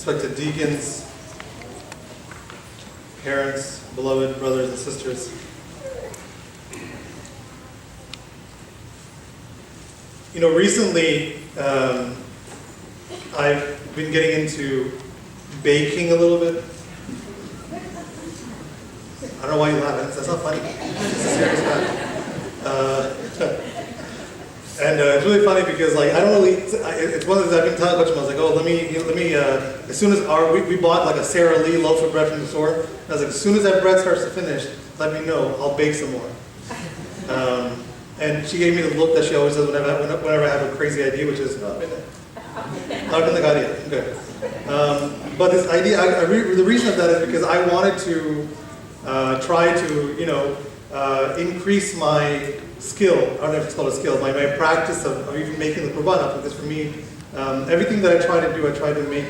respected deacons, parents, beloved brothers and sisters. You know, recently I've been getting into baking a little bit. I don't know why you laugh. That's not funny. It's a serious matter. And it's really funny because, like, I don't really. It's one of the things I've been telling Coach. I was like, oh, let me. As soon as we bought like a Sara Lee loaf of bread from the store, and I was like, as soon as that bread starts to finish, let me know. I'll bake some more. And she gave me the look that she always does whenever I have a crazy idea, which is not in the idea. Okay. But this idea, the reason of that is because I wanted to try to, increase my skill. I don't know if it's called a skill. My practice of even making the korban. Because for me, everything that I try to do, I try to make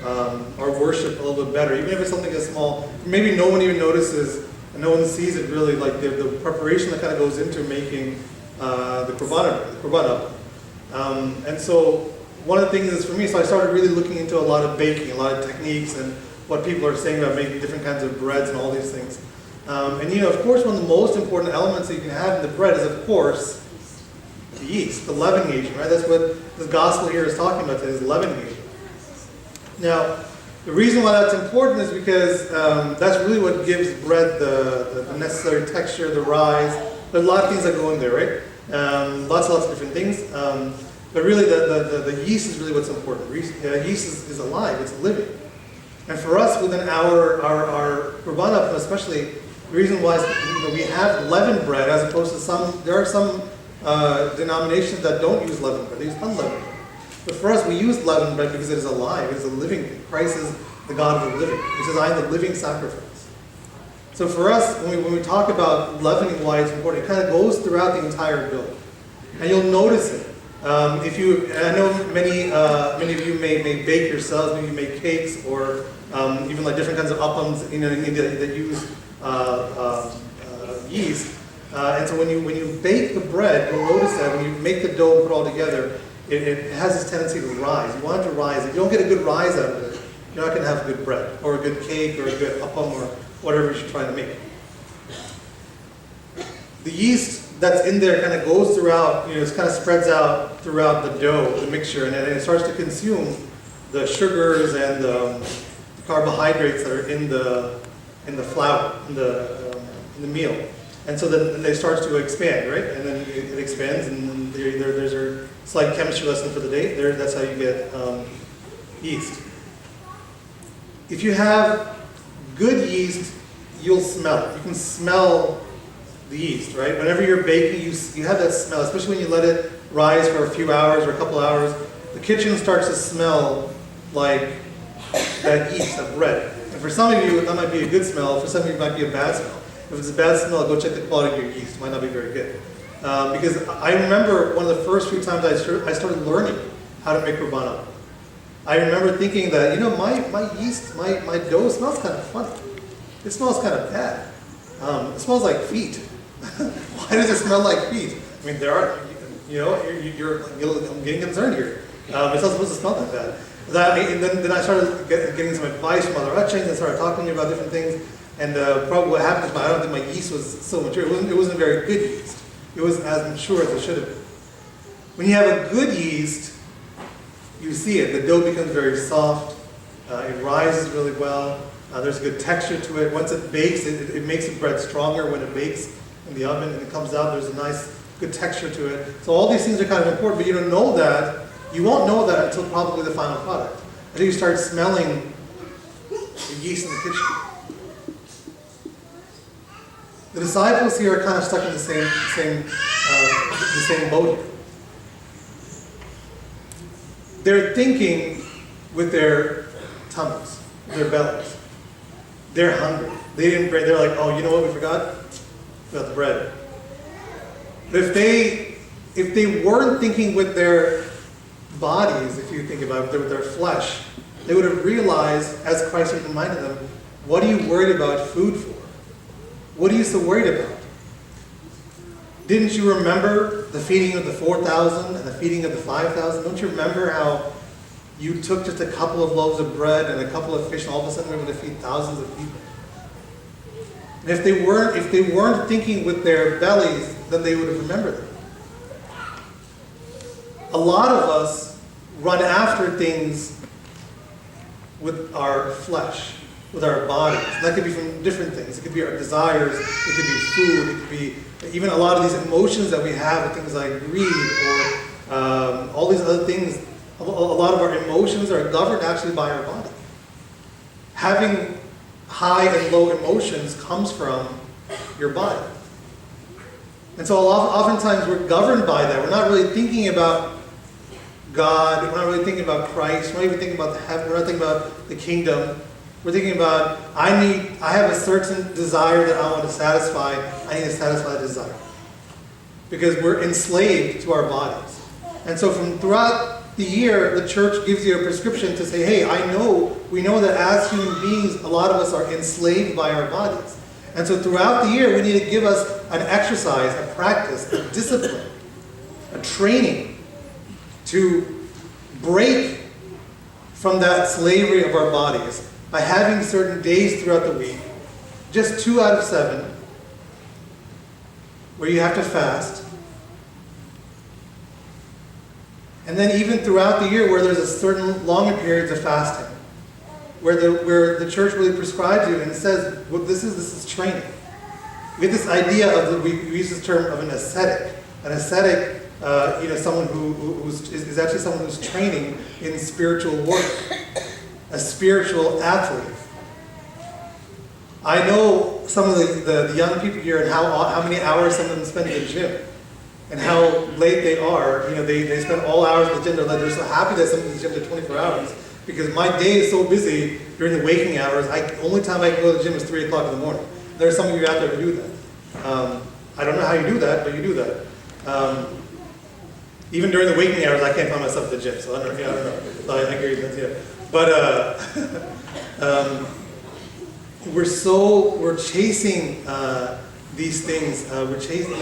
our worship a little bit better, even if it's something as small. Maybe no one even notices. And no one sees it really, like the preparation that kind of goes into making the korban. And so one of the things is for me, so I started really looking into a lot of baking, a lot of techniques, and what people are saying about making different kinds of breads and all these things. And of course, one of the most important elements that you can have in the bread is, of course, the yeast, the leavening agent, right? That's what the gospel here is talking about today, is leavening agent. Now, the reason why that's important is because that's really what gives bread the necessary texture, the rise. There's a lot of things that go in there, right? Lots of different things. But really, the yeast is really what's important. Yeast is alive, it's living. And for us, within our korban, especially, the reason why we have leavened bread as opposed to there are some denominations that don't use leavened bread, they use unleavened bread. But for us, we use leavened bread because it is alive, it is a living thing. Christ is the God of the living. He says, I am the living sacrifice. So for us, when we talk about leavening, why it's important, it kind of goes throughout the entire dough. And you'll notice it. I know many of you may bake yourselves, maybe you make cakes, or even like different kinds of appams, that use yeast. And so when you bake the bread, you'll notice that when you make the dough and put it all together, it has this tendency to rise. You want it to rise. If you don't get a good rise out of it, you're not going to have a good bread, or a good cake, or a good appam, or whatever you're trying to make. The yeast that's in there kind of goes throughout, it kind of spreads out throughout the dough, the mixture, and it starts to consume the sugars and the carbohydrates that are in the flour, in the meal. And so then they start to expand, right? And then it expands, and then there's a slight chemistry lesson for the day. That's how you get yeast. If you have good yeast, you'll smell it. You can smell the yeast, right? Whenever you're baking, you have that smell, especially when you let it rise for a few hours or a couple hours. The kitchen starts to smell like that yeast, that bread. And for some of you, that might be a good smell. For some of you, it might be a bad smell. If it's a bad smell, go check the quality of your yeast. It might not be very good. Because I remember one of the first few times I started learning how to make korban. I remember thinking that, my yeast, my dough smells kind of funny. It smells kind of bad. It smells like feet. Why does it smell like feet? I mean, there are, I'm getting concerned here. It's not supposed to smell that bad. And then I started getting some advice from other chains and started talking to me about different things. And probably what happened is I don't think my yeast was so mature. It wasn't very good yeast. It wasn't as mature as it should have been. When you have a good yeast, you see it. The dough becomes very soft. It rises really well. There's a good texture to it. Once it bakes, it makes the bread stronger when it bakes in the oven and it comes out. There's a nice, good texture to it. So all these things are kind of important, but you don't know that. You won't know that until probably the final product. Until you start smelling the yeast in the kitchen. The disciples here are kind of stuck in the same boat here. They're thinking with their tummies, their bellies. They're hungry. They're like, oh, you know what we forgot? We got the bread. But if they weren't thinking with their bodies, if you think about it, with their flesh, they would have realized, as Christ had reminded them, what are you worried about food for? What are you so worried about? Didn't you remember the feeding of the 4,000 and the feeding of the 5,000? Don't you remember how you took just a couple of loaves of bread and a couple of fish, and all of a sudden we were able to feed thousands of people. And if they weren't thinking with their bellies, then they would have remembered it. A lot of us run after things with our flesh, with our bodies. And that could be from different things. It could be our desires, it could be food, it could be even a lot of these emotions that we have with things like greed or all these other things. A lot of our emotions are governed actually by our body. Having high and low emotions comes from your body. And so oftentimes we're governed by that. We're not really thinking about God. We're not really thinking about Christ. We're not even thinking about the heaven. We're not thinking about the kingdom. We're thinking about, I have a certain desire that I want to satisfy. I need to satisfy that desire. Because we're enslaved to our bodies. And so from throughout the year, the church gives you a prescription to say, hey, we know that as human beings, a lot of us are enslaved by our bodies. And so throughout the year, we need to give us an exercise, a practice, a discipline, a training to break from that slavery of our bodies by having certain days throughout the week, just 2 out of 7, where you have to fast. And then even throughout the year where there's a certain longer periods of fasting, where the church really prescribes you and says, well, this is training. We have this idea of, we use this term of an ascetic. An ascetic, someone who is actually someone who's training in spiritual work, a spiritual athlete. I know some of the young people here and how many hours some of them spend in the gym. And how late they are. They spend all hours in the gym. They're so happy that someone's in the gym to 24 hours. Because my day is so busy during the waking hours, only time I can go to the gym is 3 o'clock in the morning. There are some of you out there who do that. I don't know how you do that, but you do that. Even during the waking hours, I can't find myself at the gym, so I don't know. So I agree with that, yeah. But we're chasing these things. We're chasing.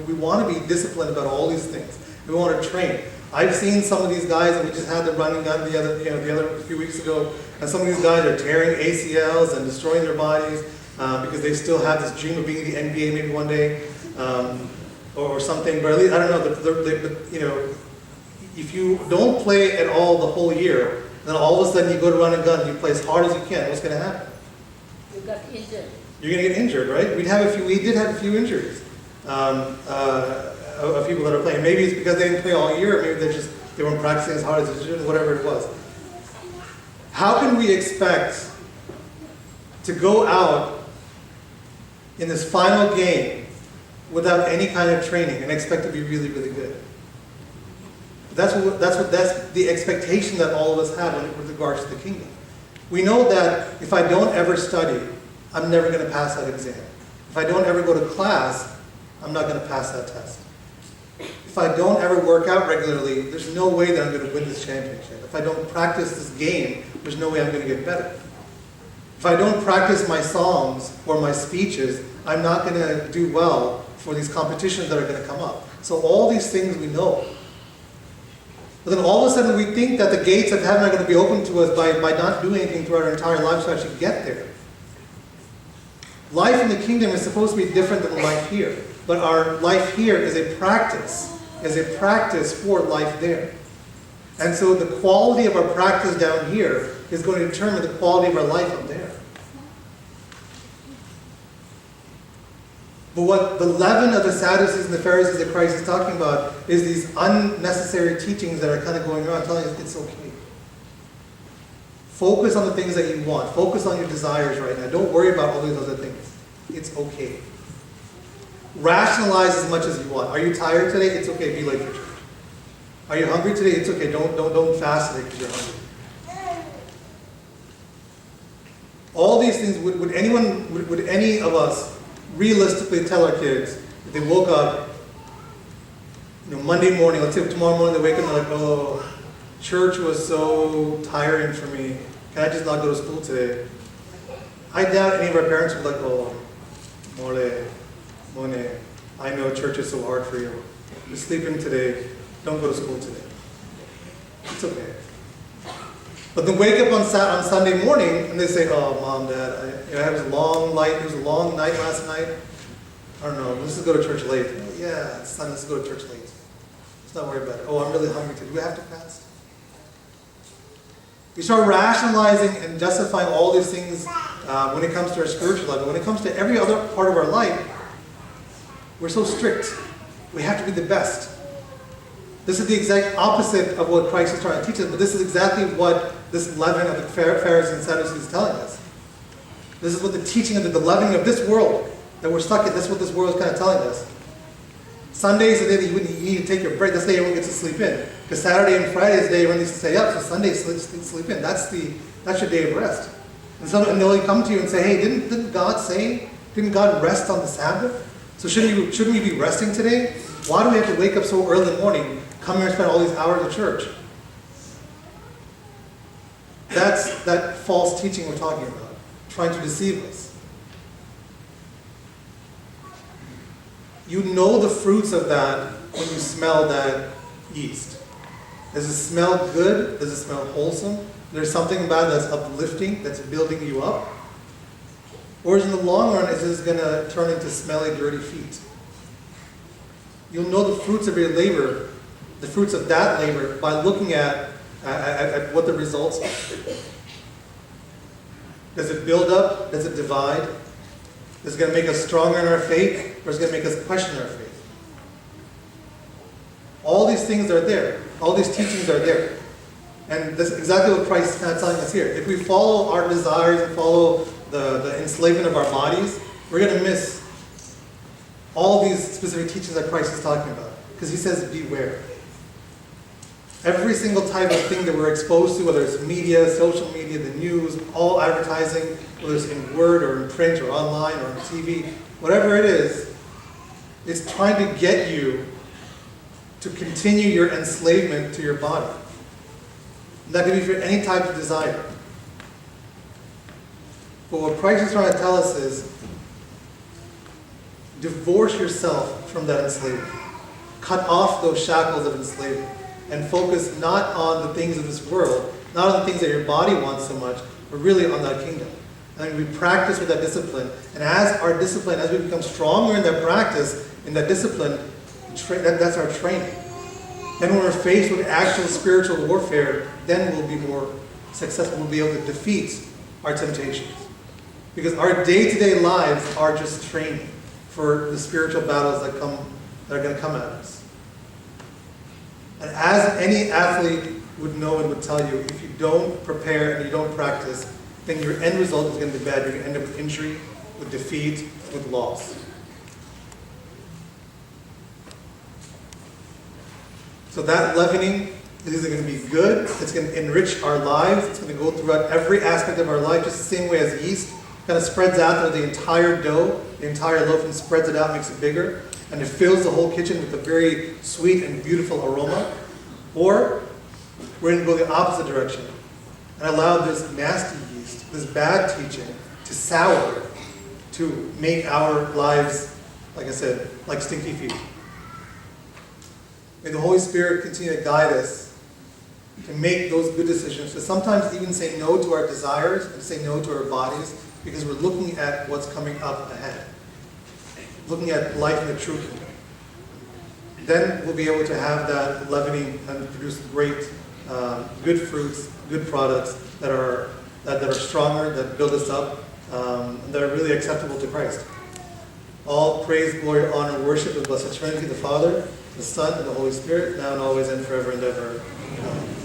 We want to be disciplined about all these things. We want to train. I've seen some of these guys, and we just had the running gun the other few weeks ago. And some of these guys are tearing ACLs and destroying their bodies because they still have this dream of being in the NBA maybe one day, or something. But at least I don't know. If you don't play at all the whole year, then all of a sudden you go to run and gun and you play as hard as you can. What's going to happen? You got injured. You're going to get injured, right? We did have a few injuries of people that are playing. Maybe it's because they didn't play all year. Maybe they weren't practicing as hard as they should, whatever it was. How can we expect to go out in this final game without any kind of training and expect to be really, really good? That's the expectation that all of us have with regards to the kingdom. We know that if I don't ever study, I'm never going to pass that exam. If I don't ever go to class, I'm not going to pass that test. If I don't ever work out regularly, there's no way that I'm going to win this championship. If I don't practice this game, there's no way I'm going to get better. If I don't practice my songs or my speeches, I'm not going to do well for these competitions that are going to come up. So all these things we know. But then all of a sudden we think that the gates of heaven are going to be open to us by not doing anything throughout our entire lives to actually get there. Life in the kingdom is supposed to be different than life here. But our life here is a practice for life there. And so the quality of our practice down here is going to determine the quality of our life up there. But what the leaven of the Sadducees and the Pharisees that Christ is talking about is these unnecessary teachings that are kind of going around telling us it's okay. Focus on the things that you want. Focus on your desires right now. Don't worry about all these other things. It's okay. Rationalize as much as you want. Are you tired today? It's okay. Be late for church. Are you hungry today? It's okay. Don't fast today because you're hungry. All these things, would any of us realistically tell our kids if they woke up, Monday morning, let's say tomorrow morning they wake up and they're like, oh, church was so tiring for me. Can I just not go to school today? I doubt any of our parents would be like, oh, Mone, I know church is so hard for you. You're sleeping today. Don't go to school today. It's okay. But then wake up on Sunday morning and they say, oh, Mom, Dad, it was a long night last night. I don't know, let's just go to church late. Oh, yeah, it's Sunday, let's go to church late. Let's not worry about it. Oh, I'm really hungry today. Do we have to fast? We start rationalizing and justifying all these things when it comes to our spiritual life. But when it comes to every other part of our life, we're so strict. We have to be the best. This is the exact opposite of what Christ is trying to teach us, but this is exactly what this leaven of the Pharisees and Sadducees is telling us. This is what the teaching of the leavening of this world that we're stuck in. That's what this world is kind of telling us. Sunday is the day that you need to take your break. That's the day everyone gets to sleep in. Because Saturday and Friday is the day everyone needs to stay up. So Sunday, sleep in. That's your day of rest. And they'll come to you and say, hey, didn't God rest on the Sabbath? So shouldn't we be resting today? Why do we have to wake up so early in the morning, come here and spend all these hours at church? That's that false teaching we're talking about, trying to deceive us. You know the fruits of that when you smell that yeast. Does it smell good? Does it smell wholesome? There's something about it that's uplifting, that's building you up? Or in the long run, is this going to turn into smelly, dirty feet? You'll know the fruits of your labor, the fruits of that labor, by looking at what the results are. Does it build up? Does it divide? Is it going to make us stronger in our faith, or is it going to make us question our faith? All these things are there. All these teachings are there. And that's exactly what Christ is kind of telling us here. If we follow our desires and follow the enslavement of our bodies, we're going to miss all these specific teachings that Christ is talking about. Because he says, beware. Every single type of thing that we're exposed to, whether it's media, social media, the news, all advertising, whether it's in word or in print or online or on TV, whatever it is, it's trying to get you to continue your enslavement to your body. And that can be for any type of desire. But what Christ is trying to tell us is, divorce yourself from that enslavement. Cut off those shackles of enslavement. And focus not on the things of this world, not on the things that your body wants so much, but really on that kingdom. And we practice with that discipline. And as we become stronger in that practice, in that discipline, that's our training. Then when we're faced with actual spiritual warfare, then we'll be more successful. We'll be able to defeat our temptations. Because our day-to-day lives are just training for the spiritual battles that are going to come at us. And as any athlete would know and would tell you, if you don't prepare and you don't practice, then your end result is going to be bad. You're going to end up with injury, with defeat, with loss. So that leavening is either going to be good, it's going to enrich our lives, it's going to go throughout every aspect of our life, just the same way as yeast kind of spreads out through the entire dough, the entire loaf, and spreads it out, makes it bigger. And it fills the whole kitchen with a very sweet and beautiful aroma. Or we're going to go the opposite direction and allow this nasty yeast, this bad teaching, to sour, to make our lives, like I said, like stinky feet. May the Holy Spirit continue to guide us to make those good decisions, to sometimes even say no to our desires and say no to our bodies, because we're looking at what's coming up ahead. Looking at life in the true kingdom. Then we'll be able to have that leavening and produce great, good fruits, good products that are stronger, that build us up, and that are really acceptable to Christ. All praise, glory, honor, worship, and blessed Trinity, the Father, the Son, and the Holy Spirit, now and always and forever and ever. Amen.